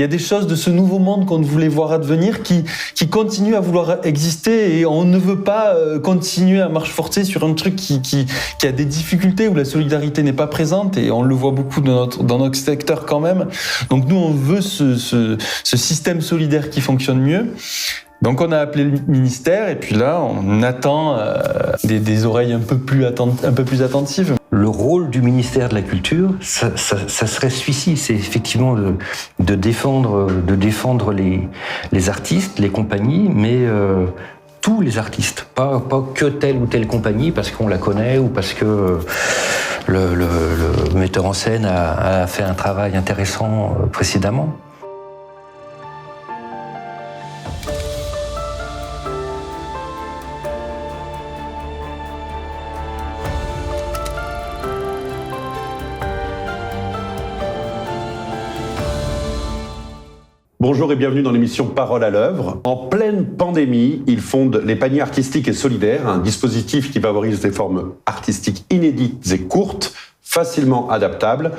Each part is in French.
y a des choses de ce nouveau monde qu'on voulait voir advenir qui continuent à vouloir exister et on ne veut pas continuer à marche forcée sur un truc qui a des difficultés où la solidarité n'est pas présente et on le voit beaucoup dans notre secteur quand même. Donc nous, on veut ce système solidaire qui fonctionne mieux. Donc on a appelé le ministère et puis là on attend des oreilles un peu plus attentives. Le rôle du ministère de la Culture, ça serait celui-ci, c'est effectivement de défendre les artistes, les compagnies, mais tous les artistes, pas que telle ou telle compagnie parce qu'on la connaît ou parce que le metteur en scène a fait un travail intéressant précédemment. Bonjour et bienvenue dans l'émission Parole à l'œuvre. En pleine pandémie, il fonde les paniers artistiques et solidaires, un dispositif qui favorise des formes artistiques inédites et courtes, facilement adaptables.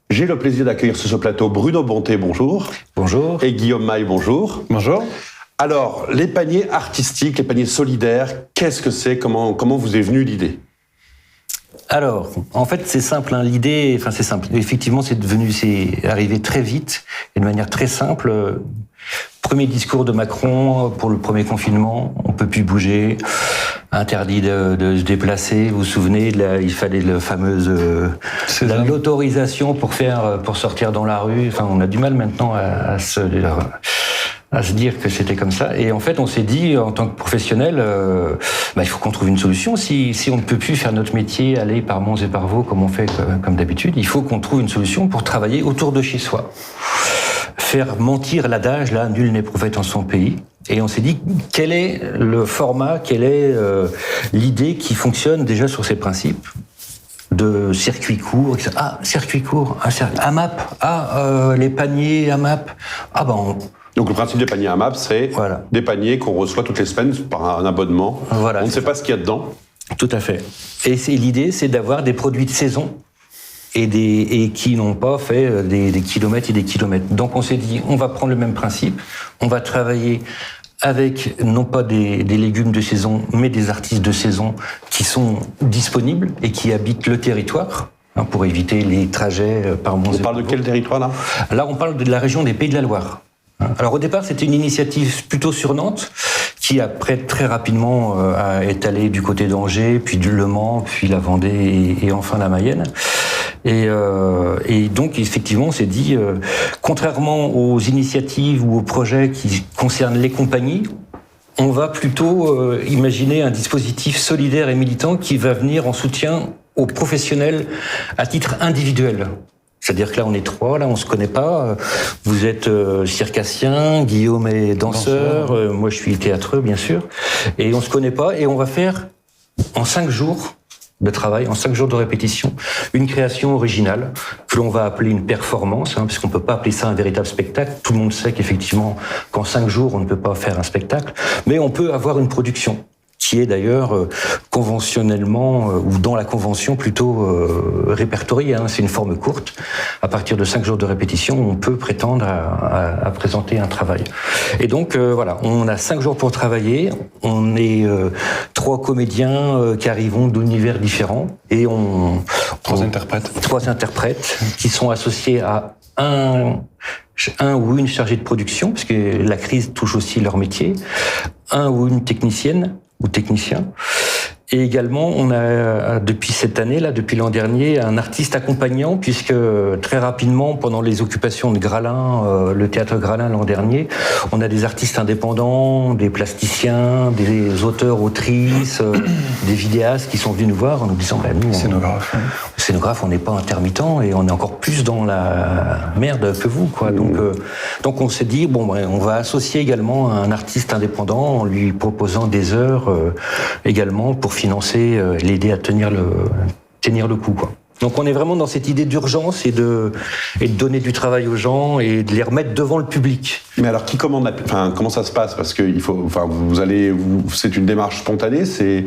J'ai le plaisir d'accueillir sur ce plateau Bruno Bonté, bonjour. Bonjour. Et Guillaume Maille, bonjour. Bonjour. Alors, les paniers artistiques, les paniers solidaires, qu'est-ce que c'est ? Comment vous est venue l'idée ? Alors, en fait, c'est simple. L'idée, c'est simple. Effectivement, c'est arrivé très vite et de manière très simple. Premier discours de Macron pour le premier confinement. On peut plus bouger, interdit de se déplacer. Vous vous souvenez, il fallait l'autorisation pour sortir dans la rue. Enfin, on a du mal maintenant à se dire que c'était comme ça. Et en fait, on s'est dit, en tant que professionnel, il faut qu'on trouve une solution. Si on ne peut plus faire notre métier, aller par Mons et par Vaux, comme on fait comme d'habitude, il faut qu'on trouve une solution pour travailler autour de chez soi. Faire mentir l'adage, là, nul n'est prophète en son pays. Et on s'est dit, quel est le format, quelle est l'idée qui fonctionne déjà sur ces principes de circuit court, etc. Ah, circuit court, AMAP, les paniers AMAP. Donc le principe des paniers AMAP, c'est des paniers qu'on reçoit toutes les semaines par un abonnement. Voilà, on ne sait pas ce qu'il y a dedans. Tout à fait. Et l'idée, c'est d'avoir des produits de saison et qui n'ont pas fait des kilomètres et des kilomètres. Donc on s'est dit, on va prendre le même principe, on va travailler avec non pas des légumes de saison, mais des artistes de saison qui sont disponibles et qui habitent le territoire, pour éviter les trajets par Mons. On parle de quel territoire là ? Là, on parle de la région des Pays de la Loire. Alors au départ, c'était une initiative plutôt sur Nantes, qui après très rapidement est allée du côté d'Angers, puis du Le Mans, puis la Vendée et enfin la Mayenne. Et donc effectivement, on s'est dit, contrairement aux initiatives ou aux projets qui concernent les compagnies, on va plutôt imaginer un dispositif solidaire et militant qui va venir en soutien aux professionnels à titre individuel. C'est-à-dire que là, on est trois, là, on se connaît pas. Vous êtes circassien, Guillaume est danseur, moi je suis théâtreux, bien sûr. Et on se connaît pas, et on va faire, en 5 jours de travail, en 5 jours de répétition, une création originale, que l'on va appeler une performance, puisqu'on peut pas appeler ça un véritable spectacle. Tout le monde sait qu'effectivement, qu'en 5 jours, on ne peut pas faire un spectacle, mais on peut avoir une production, qui est d'ailleurs conventionnellement, ou dans la convention plutôt répertoriée. C'est une forme courte. À partir de 5 jours de répétition, on peut prétendre à présenter un travail. Et donc on a 5 jours pour travailler. On est 3 comédiens qui arrivons d'univers différents. Et Trois interprètes qui sont associés à un ou une chargée de production, parce que la crise touche aussi leur métier, un ou une technicienne ou technicien. Et également, on a, depuis cette année-là, depuis l'an dernier, un artiste accompagnant, puisque très rapidement, pendant les occupations de Gralin, le théâtre Gralin l'an dernier, on a des artistes indépendants, des plasticiens, des auteurs, autrices, des vidéastes qui sont venus nous voir en nous disant, nous, scénographe, on n'est pas intermittent et on est encore plus dans la merde que vous, quoi. Donc on s'est dit, on va associer également un artiste indépendant en lui proposant des heures également pour financer, l'aider à tenir le coup, quoi. Donc on est vraiment dans cette idée d'urgence et de donner du travail aux gens et de les remettre devant le public. Mais alors qui commande comment ça se passe ? Parce que c'est une démarche spontanée, c'est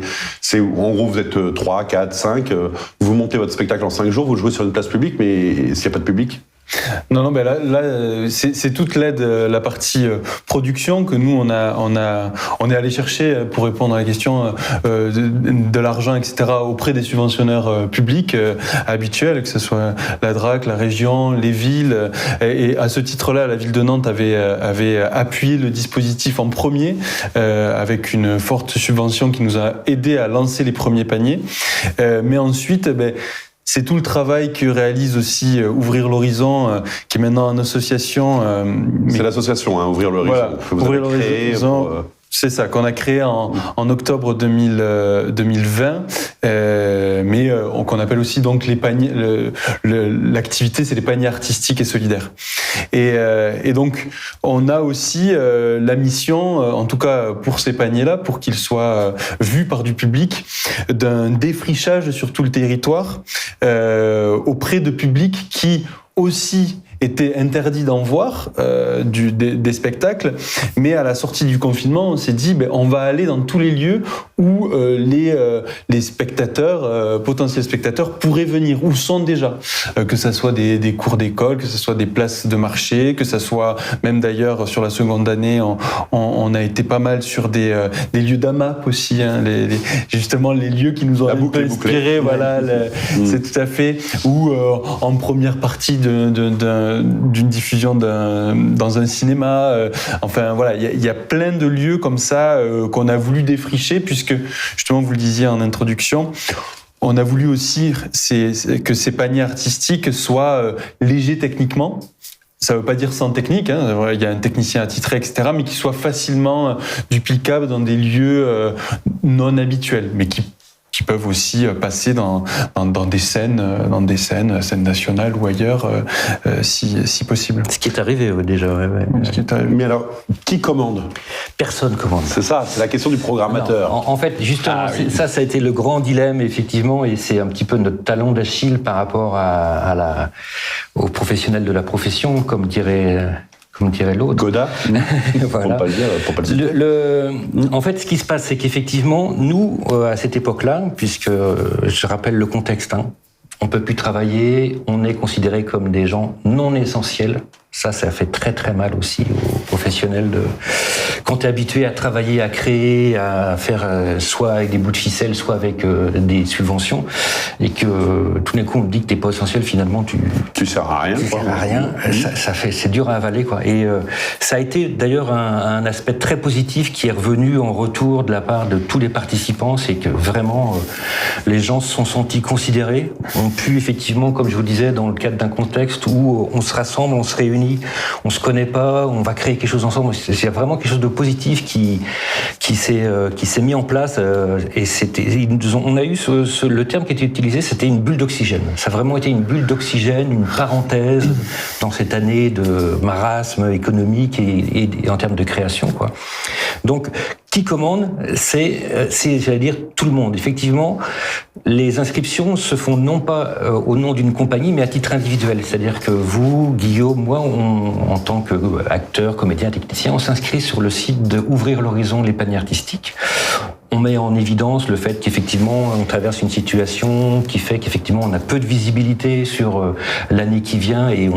en gros vous êtes 3, 4, 5, vous montez votre spectacle en 5 jours, vous jouez sur une place publique, mais s'il n'y a pas de public ? Non, ben là, c'est toute l'aide, la partie production que nous on est allé chercher pour répondre à la question de l'argent, etc. auprès des subventionneurs publics habituels, que ce soit la DRAC, la région, les villes. Et à ce titre-là, la ville de Nantes avait appuyé le dispositif en premier avec une forte subvention qui nous a aidé à lancer les premiers paniers. Mais ensuite, c'est tout le travail que réalise aussi Ouvrir l'Horizon, qui est maintenant une association. C'est l'association, Ouvrir l'Horizon. Voilà, que vous Ouvrir avez l'Horizon. C'est ça, qu'on a créé en octobre 2020, mais qu'on appelle aussi donc les paniers. L'activité, c'est les paniers artistiques et solidaires. Et donc, on a aussi la mission, en tout cas pour ces paniers-là, pour qu'ils soient vus par du public, d'un défrichage sur tout le territoire auprès de publics qui aussi était interdit d'en voir des spectacles, mais à la sortie du confinement, on s'est dit on va aller dans tous les lieux où les spectateurs, potentiels spectateurs, pourraient venir, ou sont déjà, que ça soit des cours d'école, que ce soit des places de marché, que ça soit même d'ailleurs sur la seconde année, on a été pas mal sur des lieux d'AMAP aussi, justement les lieux qui nous ont un peu inspirés, voilà, c'est tout à fait, ou en première partie d'une diffusion dans un cinéma. Enfin voilà, il y a plein de lieux comme ça qu'on a voulu défricher, puisque justement vous le disiez en introduction, on a voulu aussi que ces paniers artistiques soient légers techniquement. Ça ne veut pas dire sans technique, il y a un technicien attitré, etc., mais qui soit facilement duplicables dans des lieux non habituels, mais qui peuvent aussi passer dans des scènes nationales ou ailleurs, si possible. Ce qui est arrivé déjà. Ouais. Ce qui est arrivé. Mais alors, qui commande ? Personne commande. C'est ça, c'est la question du programmateur. Non, en fait, justement, ça a été le grand dilemme, effectivement, et c'est un petit peu notre talon d'Achille par rapport aux professionnels de la profession, comme dirait l'autre. Godard. Voilà. Pour pas le citer. En fait, ce qui se passe, c'est qu'effectivement, nous, à cette époque-là, puisque je rappelle le contexte, on peut plus travailler, on est considérés comme des gens non essentiels. Ça fait très très mal aussi aux professionnels quand t'es habitué à travailler, à créer, à faire soit avec des bouts de ficelle, soit avec des subventions, et que tout d'un coup on te dit que t'es pas essentiel, finalement tu sers à rien. Tu sers à rien. C'est dur à avaler, quoi. Et ça a été d'ailleurs un aspect très positif qui est revenu en retour de la part de tous les participants, c'est que vraiment les gens se sont sentis considérés, ont pu effectivement, comme je vous disais, dans le cadre d'un contexte où on se rassemble, on se réunit, on se connaît pas, on va créer quelque chose ensemble. C'est vraiment quelque chose de positif qui s'est mis en place. Et on a eu le terme qui était utilisé, c'était une bulle d'oxygène. Ça a vraiment été une bulle d'oxygène, une parenthèse dans cette année de marasme économique et en termes de création, quoi. Donc, qui commande, c'est, j'allais dire, tout le monde. Effectivement, les inscriptions se font non pas au nom d'une compagnie, mais à titre individuel. C'est-à-dire que vous, Guillaume, moi, en tant qu'acteur, comédien, technicien, on s'inscrit sur le site de Ouvrir l'Horizon, les paniers artistiques. On met en évidence le fait qu'effectivement, on traverse une situation qui fait qu'effectivement, on a peu de visibilité sur l'année qui vient, et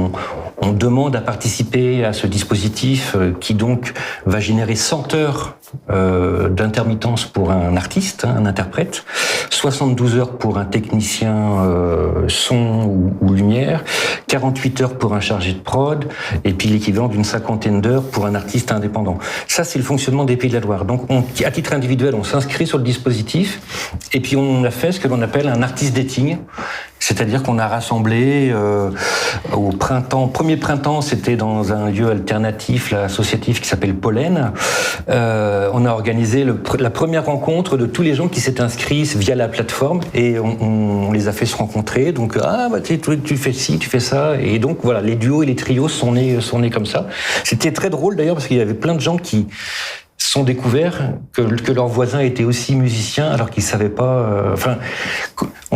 on demande à participer à ce dispositif qui donc va générer 100 heures d'intermittence pour un artiste, un interprète, 72 heures pour un technicien son ou lumière, 48 heures pour un chargé de prod, et puis l'équivalent d'une 50aine d'heures pour un artiste indépendant. Ça, c'est le fonctionnement des Pays de la Loire. Donc, à titre individuel, on s'inscrit sur le dispositif, et puis on a fait ce que l'on appelle un artist dating. C'est-à-dire qu'on a rassemblé au printemps. Premier printemps, c'était dans un lieu alternatif, là, associatif, qui s'appelle Pollen. On a organisé la première rencontre de tous les gens qui s'étaient inscrits via la plateforme, et on les a fait se rencontrer. Donc, tu fais ci, tu fais ça. Et donc, voilà, les duos et les trios sont nés comme ça. C'était très drôle, d'ailleurs, parce qu'il y avait plein de gens qui sont découverts que leurs voisins étaient aussi musiciens, alors qu'ils savaient pas.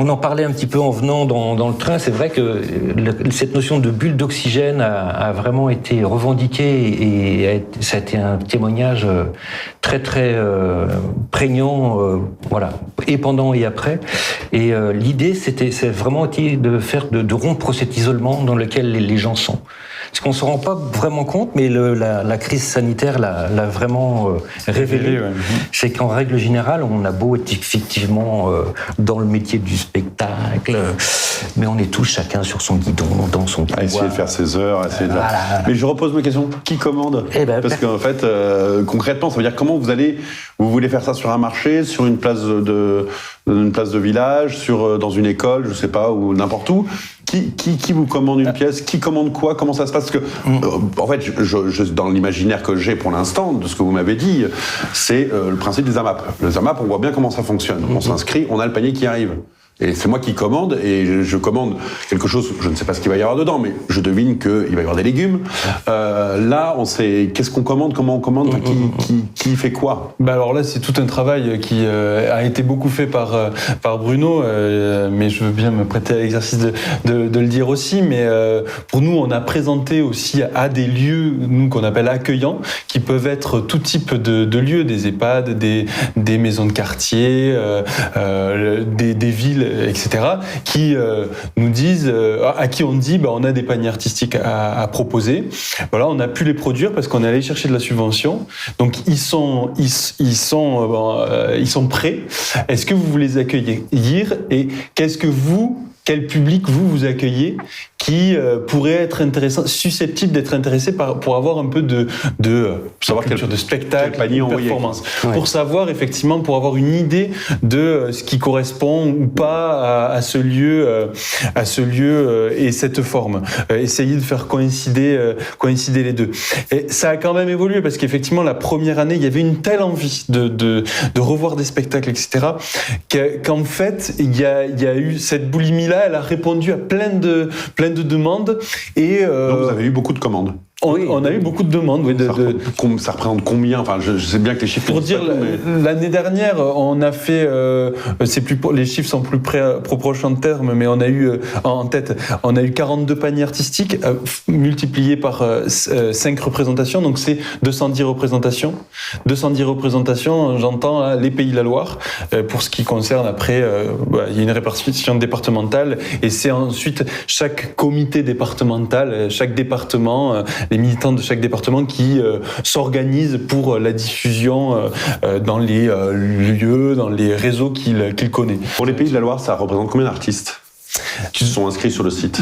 On en parlait un petit peu en venant dans le train. C'est vrai que cette notion de bulle d'oxygène a vraiment été revendiquée et ça a été un témoignage très très prégnant, voilà, et pendant et après. Et l'idée, c'est vraiment de rompre cet isolement dans lequel les gens sont. Parce qu'on ne se rend pas vraiment compte, mais la crise sanitaire l'a vraiment révélé. Ouais. C'est qu'en règle générale, on a beau être effectivement dans le métier du spectacle, mais on est tous chacun sur son guidon, dans son couloir. À essayer de faire ses heures, Voilà. Mais je repose ma question, qui commande ? Parce qu'en fait, concrètement, ça veut dire comment vous voulez faire ça sur un marché, sur une place de village, dans une école, je sais pas, ou n'importe où. Qui vous commande une pièce ? Qui commande quoi ? Comment ça se passe ? Parce que, en fait, dans l'imaginaire que j'ai pour l'instant, de ce que vous m'avez dit, c'est le principe des AMAP. Les AMAP, on voit bien comment ça fonctionne. On s'inscrit, on a le panier qui arrive. Et c'est moi qui commande, et je commande quelque chose, je ne sais pas ce qu'il va y avoir dedans, mais je devine qu'il va y avoir des légumes. Là, on sait qu'est-ce qu'on commande, comment on commande, qui fait quoi. Alors là, c'est tout un travail qui a été beaucoup fait par Bruno, mais je veux bien me prêter à l'exercice de le dire aussi. Mais pour nous, on a présenté aussi à des lieux, nous qu'on appelle accueillants, qui peuvent être tout type de lieux, des EHPAD, des maisons de quartier, des villes, etc., qui nous disent, à qui on dit, on a des paniers artistiques à proposer. Voilà, on a pu les produire parce qu'on est allé chercher de la subvention. Donc ils sont prêts. Est-ce que vous les accueillir et quel public vous accueillez qui pourrait être intéressant, susceptible d'être intéressé pour avoir un peu de savoir culture de spectacle, quel panier de envoyer, performance, ouais. Pour savoir effectivement, pour avoir une idée de ce qui correspond ou pas à ce lieu et cette forme. Essayer de faire coïncider les deux. Et ça a quand même évolué parce qu'effectivement la première année, il y avait une telle envie de revoir des spectacles, etc., qu'en fait il y a eu cette boulimie là. Elle a répondu à plein de demandes et Donc vous avez eu beaucoup de commandes. On a eu beaucoup de demandes. Oui, ça représente combien ? Enfin, je sais bien que les chiffres. Pour dire, l'année dernière, on a fait. Les chiffres sont plus proches en termes, mais on a eu en tête. On a eu 42 paniers artistiques multipliés par 5 représentations, donc c'est 210 représentations. 210 représentations, j'entends les Pays de la Loire. Pour ce qui concerne après, il y a une répartition départementale, et c'est ensuite chaque comité départemental, chaque département. Les militants de chaque département qui s'organisent pour la diffusion dans les lieux, dans les réseaux qu'il connaît. Pour les Pays de la Loire, ça représente combien d'artistes qui se sont inscrits sur le site ?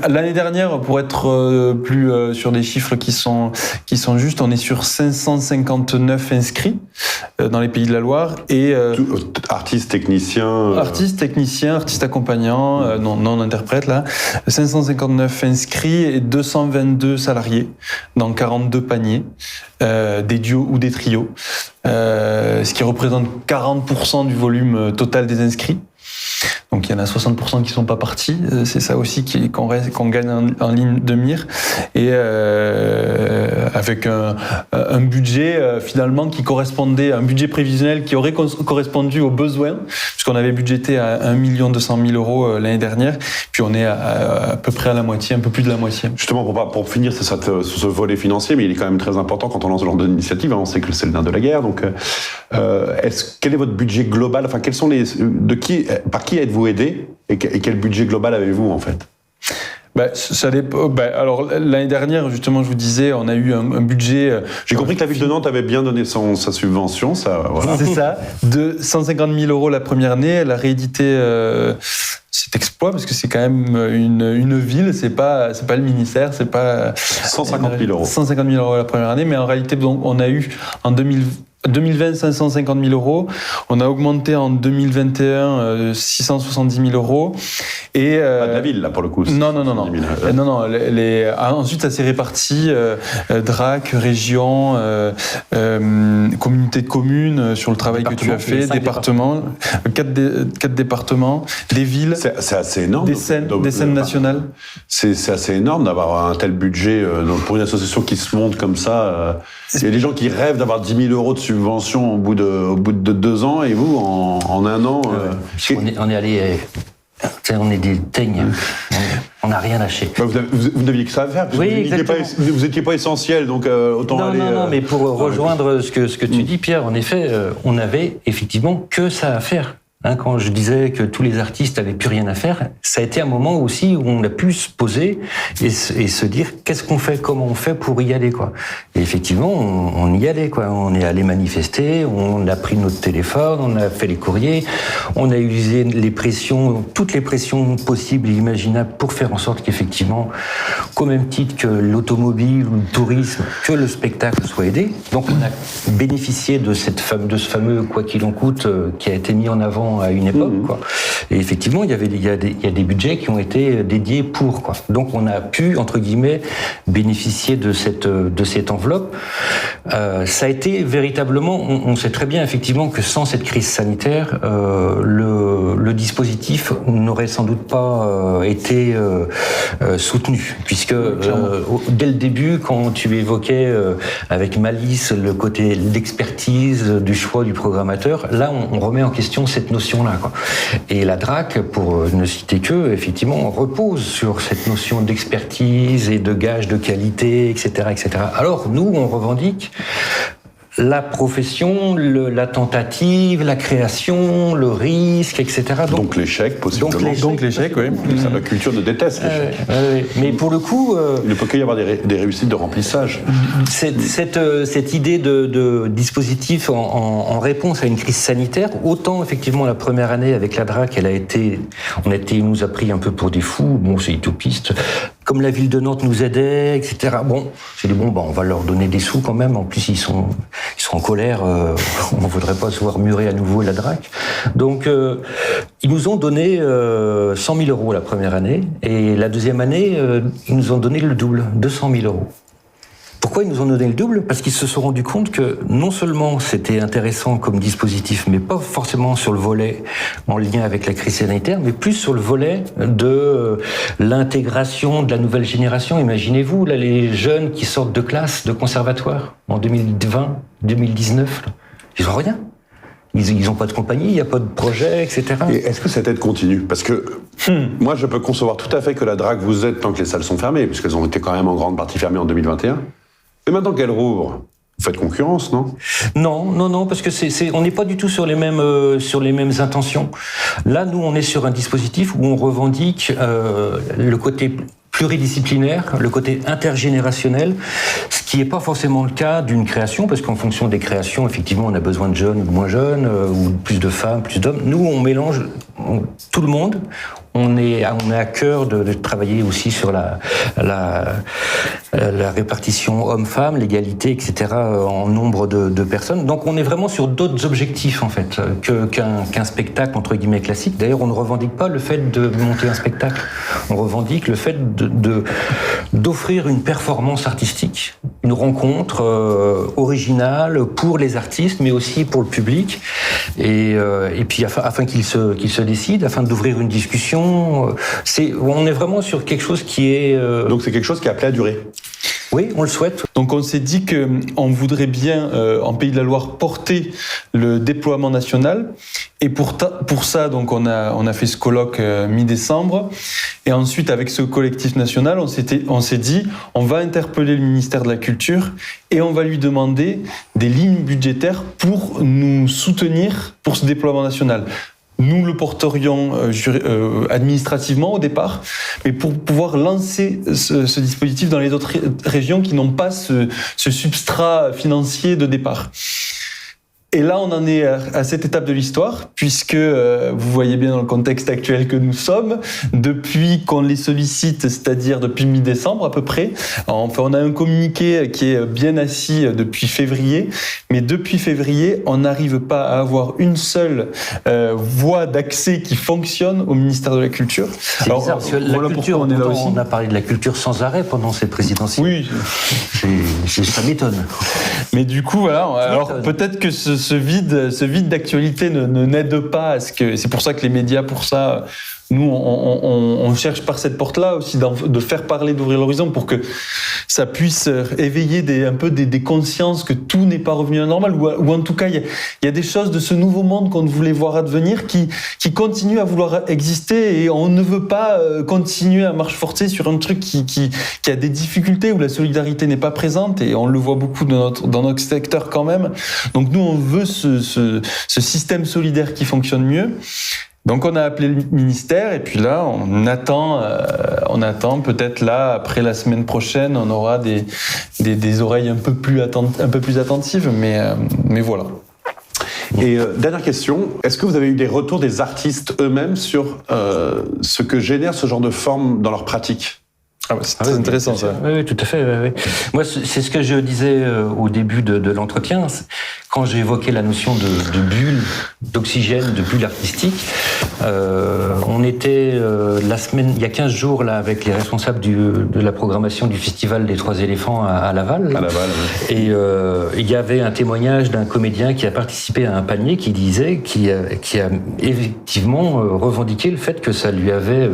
L'année dernière, pour être plus sur des chiffres qui sont justes, on est sur 559 inscrits dans les Pays de la Loire et artistes, techniciens, artistes accompagnants, non interprètes là, 559 inscrits et 222 salariés dans 42 paniers, des duos ou des trios, ce qui représente 40% du volume total des inscrits. Donc il y en a 60% qui sont pas partis, c'est ça aussi qu'on gagne en ligne de mire, et avec un budget finalement qui correspondait, un budget prévisionnel qui aurait correspondu aux besoins, puisqu'on avait budgété à 1 200 000 euros l'année dernière, puis on est à peu près à la moitié, un peu plus de la moitié. Justement, pour finir sur ce volet financier, mais il est quand même très important quand on lance ce genre d'initiative, on sait que c'est le nerf de la guerre, donc quel est votre budget global, enfin quels sont par qui êtes-vous aidé et quel budget global avez-vous en fait ? Ça dépend. Alors l'année dernière, justement, je vous disais, on a eu un budget. J'ai compris que la ville de Nantes avait bien donné sa subvention, ça. Voilà. C'est ça, de 150 000 euros la première année. Elle a réédité cet exploit parce que c'est quand même une ville. C'est pas le ministère, c'est pas 150 000 euros. 150 000 euros la première année, mais en réalité, donc, on a eu en 2020, 550 000 euros. On a augmenté en 2021 670 000 euros. Et, pas de la ville, là, pour le coup. Non. Ensuite, ça s'est réparti DRAC, région, communauté de communes sur le travail que tu as fait, département, 4 départements, des villes. C'est assez énorme. Des scènes nationales. C'est assez énorme d'avoir un tel budget pour une association qui se monte comme ça. Il y a des gens qui rêvent d'avoir 10 000 euros de subvention au bout de 2 ans, et vous, en 1 an... On est allé On est des teignes. On n'a rien lâché. Vous n'aviez que ça à faire, parce que vous n'étiez pas essentiel, donc autant aller... Non, mais pour rejoindre ce que tu dis, Pierre, en effet, on n'avait effectivement que ça à faire. Quand je disais que tous les artistes avaient plus rien à faire, ça a été un moment aussi où on a pu se poser et se dire qu'est-ce qu'on fait, comment on fait pour y aller, quoi. Et effectivement, on y allait, quoi. On est allé manifester, on a pris notre téléphone, on a fait les courriers, on a utilisé toutes les pressions possibles et imaginables pour faire en sorte qu'effectivement, qu'au même titre que l'automobile ou le tourisme, que le spectacle soit aidé. Donc on a bénéficié de ce fameux quoi qu'il en coûte qui a été mis en avant à une époque, quoi. Et effectivement, il y a des budgets qui ont été dédiés pour, quoi. Donc, on a pu, entre guillemets, bénéficier de cette enveloppe. Ça a été véritablement, on sait très bien, effectivement, que sans cette crise sanitaire, le dispositif n'aurait sans doute pas été soutenu, puisque dès le début, quand tu évoquais avec malice le côté l'expertise du choix du programmateur, là, on remet en question cette notion-là, quoi. Et la DRAC, pour ne citer que, effectivement, on repose sur cette notion d'expertise et de gage de qualité, etc., etc. Alors, nous, on revendique la profession, la tentative, la création, le risque, etc. Donc l'échec, possiblement. Donc l'échec, oui. La culture ne déteste l'échec. Mais pour le coup... il ne peut qu'il y avoir des réussites de remplissage. Cette idée de dispositif en réponse à une crise sanitaire, autant effectivement la première année avec la DRAC, on nous a pris un peu pour des fous, bon c'est utopiste, comme la ville de Nantes nous aidait, etc. Bon, j'ai dit on va leur donner des sous quand même. En plus, ils sont en colère. On ne voudrait pas se voir murer à nouveau la DRAC. Donc, ils nous ont donné 100 000 euros la première année. Et la deuxième année, ils nous ont donné le double, 200 000 euros. Pourquoi ils nous ont donné le double ? Parce qu'ils se sont rendus compte que non seulement c'était intéressant comme dispositif, mais pas forcément sur le volet en lien avec la crise sanitaire, mais plus sur le volet de l'intégration de la nouvelle génération. Imaginez-vous, là, les jeunes qui sortent de classe, de conservatoire, en 2020, 2019, ils n'ont rien. Ils n'ont pas de compagnie, il n'y a pas de projet, etc. Et est-ce que cette aide continue ? Parce que moi, je peux concevoir tout à fait que la DRAC vous aide tant que les salles sont fermées, puisqu'elles ont été quand même en grande partie fermées en 2021. Et maintenant qu'elles rouvrent, vous faites concurrence, non ? Non, parce que on n'est pas du tout sur les mêmes intentions. Là, nous, on est sur un dispositif où on revendique le côté pluridisciplinaire, le côté intergénérationnel, ce qui n'est pas forcément le cas d'une création, parce qu'en fonction des créations, effectivement, on a besoin de jeunes ou de moins jeunes, ou plus de femmes, plus d'hommes. Nous, on mélange tout le monde. On est à cœur de travailler aussi sur la répartition homme-femme, l'égalité, etc. en nombre de personnes. Donc on est vraiment sur d'autres objectifs en fait qu'un spectacle entre guillemets classique. D'ailleurs, on ne revendique pas le fait de monter un spectacle. On revendique le fait d'offrir une performance artistique, une rencontre originale pour les artistes, mais aussi pour le public. Et puis afin qu'ils se décident, afin d'ouvrir une discussion. On est vraiment sur quelque chose qui est... Donc c'est quelque chose qui est appelé à durer. Oui, on le souhaite. Donc on s'est dit qu'on voudrait bien, en Pays de la Loire, porter le déploiement national. Et pour ça, donc on a fait ce colloque mi-décembre. Et ensuite, avec ce collectif national, on s'est dit, on va interpeller le ministère de la Culture et on va lui demander des lignes budgétaires pour nous soutenir pour ce déploiement national. Nous le porterions administrativement au départ, mais pour pouvoir lancer ce dispositif dans les autres régions qui n'ont pas ce substrat financier de départ. Et là, on en est à cette étape de l'histoire, puisque vous voyez bien dans le contexte actuel que nous sommes, depuis qu'on les sollicite, c'est-à-dire depuis mi-décembre à peu près, enfin, on a un communiqué qui est bien assis depuis février, mais depuis février, on n'arrive pas à avoir une seule voie d'accès qui fonctionne au ministère de la Culture. C'est bizarre, parce que la culture, on est là aussi. On a parlé de la culture sans arrêt pendant cette présidentielle. Oui. Ça m'étonne. Mais du coup, voilà, alors peut-être que ce vide d'actualité ne n'aide pas à ce que... C'est pour ça que les médias, nous, on cherche par cette porte-là aussi de faire parler, d'ouvrir l'horizon pour que ça puisse éveiller un peu des consciences que tout n'est pas revenu à la normale, ou en tout cas, il y a des choses de ce nouveau monde qu'on voulait voir advenir qui continuent à vouloir exister, et on ne veut pas continuer à marche forcée sur un truc qui a des difficultés, où la solidarité n'est pas présente, et on le voit beaucoup dans notre secteur quand même. Donc nous, on veut ce système solidaire qui fonctionne mieux. Donc on a appelé le ministère, et puis là on attend peut-être là, après la semaine prochaine, on aura des oreilles un peu plus attentives, mais voilà. Et dernière question, est-ce que vous avez eu des retours des artistes eux-mêmes sur ce que génère ce genre de forme dans leur pratique ? C'est très intéressant ça. Oui, tout à fait. Oui. Moi, c'est ce que je disais au début de l'entretien. Quand j'ai évoqué la notion de bulle, d'oxygène, de bulle artistique, on était la semaine, il y a 15 jours, là, avec les responsables de la programmation du Festival des Trois Éléphants à Laval. À Laval, oui. Et il y avait un témoignage d'un comédien qui a participé à un panier qui disait, qui a effectivement revendiqué le fait que ça lui avait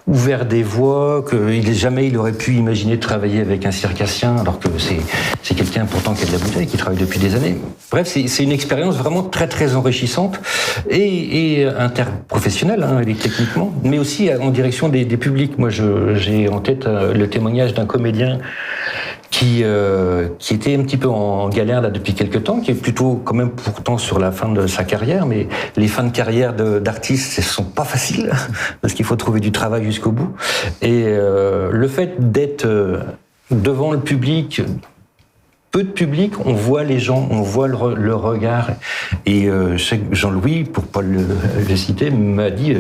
ouvert des voies, jamais il aurait pu imaginer de travailler avec un circassien, alors que c'est quelqu'un pourtant qui a de la bouteille, qui travaille depuis des années. Bref, c'est une expérience vraiment très très enrichissante et interprofessionnelle, techniquement, mais aussi en direction des publics. Moi, j'ai en tête le témoignage d'un comédien qui était un petit peu en galère là depuis quelques temps, qui est plutôt quand même pourtant sur la fin de sa carrière, mais les fins de carrière d'artistes, ce sont pas faciles, parce qu'il faut trouver du travail jusqu'au bout. Et le fait d'être devant le public, peu de public, on voit les gens, on voit le regard. Et Jean-Louis, pour pas le citer, m'a dit...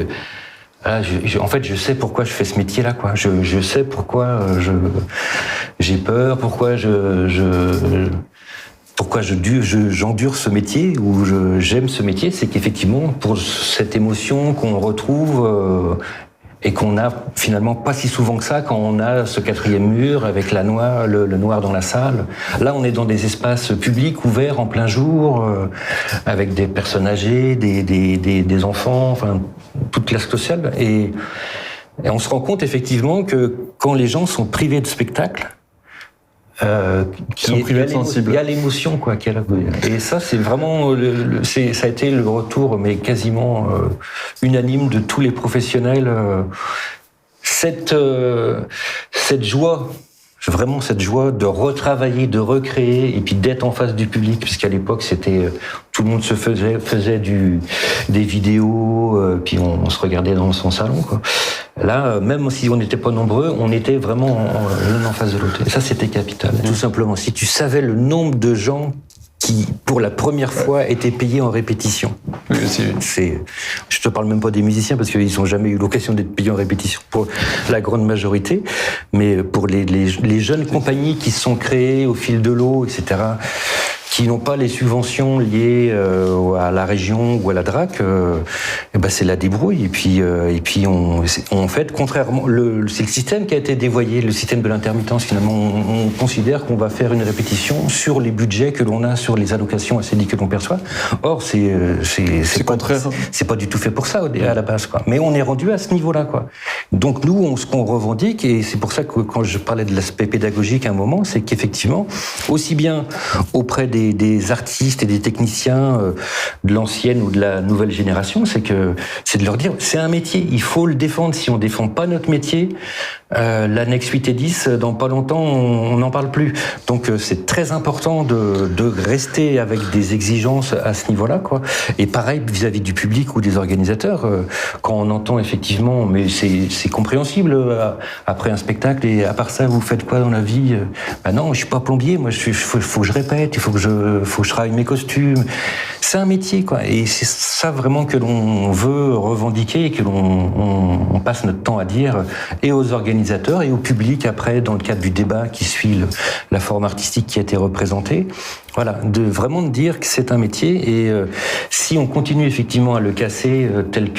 en fait, je sais pourquoi je fais ce métier-là, quoi. Je sais pourquoi j'ai peur, pourquoi j'endure ce métier, ou j'aime ce métier. C'est qu'effectivement, pour cette émotion qu'on retrouve et qu'on a finalement pas si souvent que ça quand on a ce quatrième mur avec le noir dans la salle. Là, on est dans des espaces publics ouverts en plein jour, avec des personnes âgées, des enfants, enfin toute classe sociale. Et on se rend compte effectivement que quand les gens sont privés de spectacle, il y a l'émotion, quoi. Et ça, c'est vraiment, ça a été le retour, mais quasiment unanime de tous les professionnels. Cette joie, vraiment cette joie de retravailler, de recréer, et puis d'être en face du public, puisqu'à l'époque, c'était tout le monde se faisait des vidéos, puis on se regardait dans son salon, quoi. Là, même si on n'était pas nombreux, on était vraiment l'un en face de l'autre. Et ça, c'était capital. Tout simplement, si tu savais le nombre de gens qui, pour la première fois, étaient payés en répétition. Oui, je te parle même pas des musiciens, parce qu'ils n'ont jamais eu l'occasion d'être payés en répétition pour la grande majorité, mais pour les jeunes compagnies qui se sont créées au fil de l'eau, etc., qui n'ont pas les subventions liées à la région ou à la DRAC, c'est la débrouille. Et puis en fait, contrairement, c'est le système qui a été dévoyé, le système de l'intermittence. Finalement, on considère qu'on va faire une répétition sur les budgets que l'on a, sur les allocations ACDI que l'on perçoit. Or, c'est contraire. C'est pas du tout fait pour ça à la base, quoi. Mais on est rendu à ce niveau-là, quoi. Donc nous, ce qu'on revendique, et c'est pour ça que quand je parlais de l'aspect pédagogique à un moment, c'est qu'effectivement, aussi bien auprès des artistes et des techniciens de l'ancienne ou de la nouvelle génération, c'est de leur dire, c'est un métier, il faut le défendre. Si on défend pas notre métier, l'annexe 8 et 10, dans pas longtemps, on n'en parle plus. Donc c'est très important de rester avec des exigences à ce niveau-là, quoi. Et pareil vis-à-vis du public ou des organisateurs, quand on entend effectivement, mais c'est compréhensible après un spectacle, et à part ça, vous faites quoi dans la vie? Non, je suis pas plombier, moi, faut que je répète, il faut que je travaille mes costumes. C'est un métier, quoi. Et c'est ça vraiment que l'on veut revendiquer et que l'on passe notre temps à dire, et aux organisateurs et au public après, dans le cadre du débat qui suit la forme artistique qui a été représentée. Voilà, vraiment dire que c'est un métier, et si on continue effectivement à le casser tel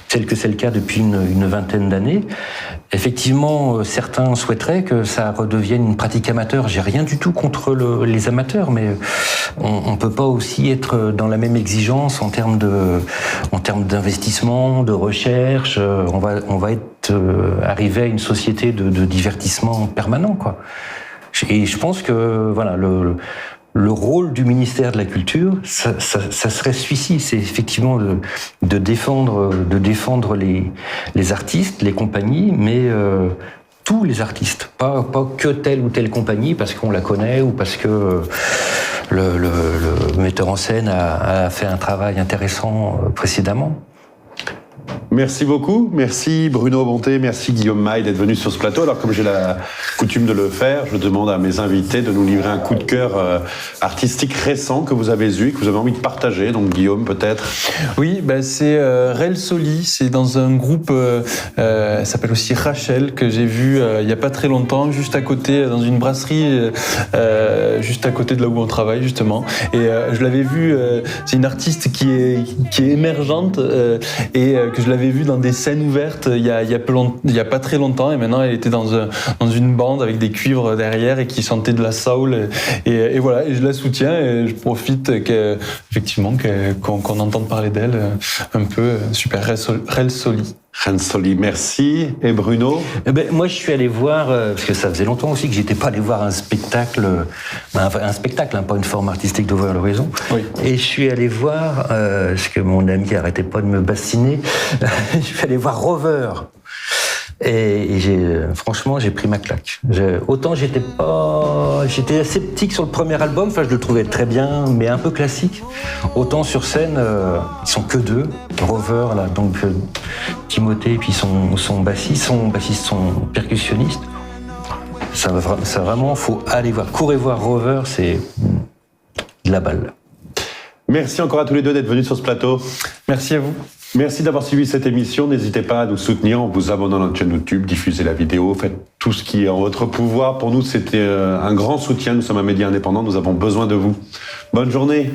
tel que c'est le cas depuis une vingtaine d'années. Effectivement, certains souhaiteraient que ça redevienne une pratique amateur. J'ai rien du tout contre les amateurs, mais on peut pas aussi être dans la même exigence en termes d'investissement, de recherche. On va être arrivé à une société de divertissement permanent, quoi. Et je pense que voilà le rôle du ministère de la Culture, ça serait celui-ci, c'est effectivement de défendre les artistes, les compagnies, mais tous les artistes, pas que telle ou telle compagnie parce qu'on la connaît ou parce que le metteur en scène a fait un travail intéressant précédemment. Merci beaucoup, merci Bruno Bonté, merci Guillaume Maille d'être venu sur ce plateau. Alors comme j'ai la coutume de le faire, je demande à mes invités de nous livrer un coup de cœur artistique récent que vous avez eu et que vous avez envie de partager. Donc Guillaume peut-être. Oui, c'est Rel Soli, c'est dans un groupe, elle s'appelle aussi Rachel, que j'ai vu il n'y a pas très longtemps, juste à côté, dans une brasserie, juste à côté de là où on travaille justement. Et je l'avais vu, c'est une artiste qui est émergente et que je l'avais vue dans des scènes ouvertes il y a pas très longtemps, et maintenant elle était dans une bande avec des cuivres derrière et qui chantait de la soul et voilà, et je la soutiens et je profite effectivement qu'on entende parler d'elle un peu. Super, Rel Soli. Rensoli, merci. Et Bruno? Moi, je suis allé voir, parce que ça faisait longtemps aussi que j'étais pas allé voir un spectacle, pas une forme artistique d'Over l'Horizon. Oui. Et je suis allé voir, parce que mon ami arrêtait pas de me bassiner, je suis allé voir Rover. Et franchement, j'ai pris ma claque. Autant j'étais sceptique sur le premier album, je le trouvais très bien, mais un peu classique. Autant sur scène, ils sont que deux. Rover, là, donc Timothée, et puis son bassiste, son percussionniste. Ça vraiment, faut aller voir. Courez voir Rover, c'est de la balle. Merci encore à tous les deux d'être venus sur ce plateau. Merci à vous. Merci d'avoir suivi cette émission. N'hésitez pas à nous soutenir en vous abonnant à notre chaîne YouTube, diffusez la vidéo, faites tout ce qui est en votre pouvoir. Pour nous, c'était un grand soutien. Nous sommes un média indépendant, nous avons besoin de vous. Bonne journée.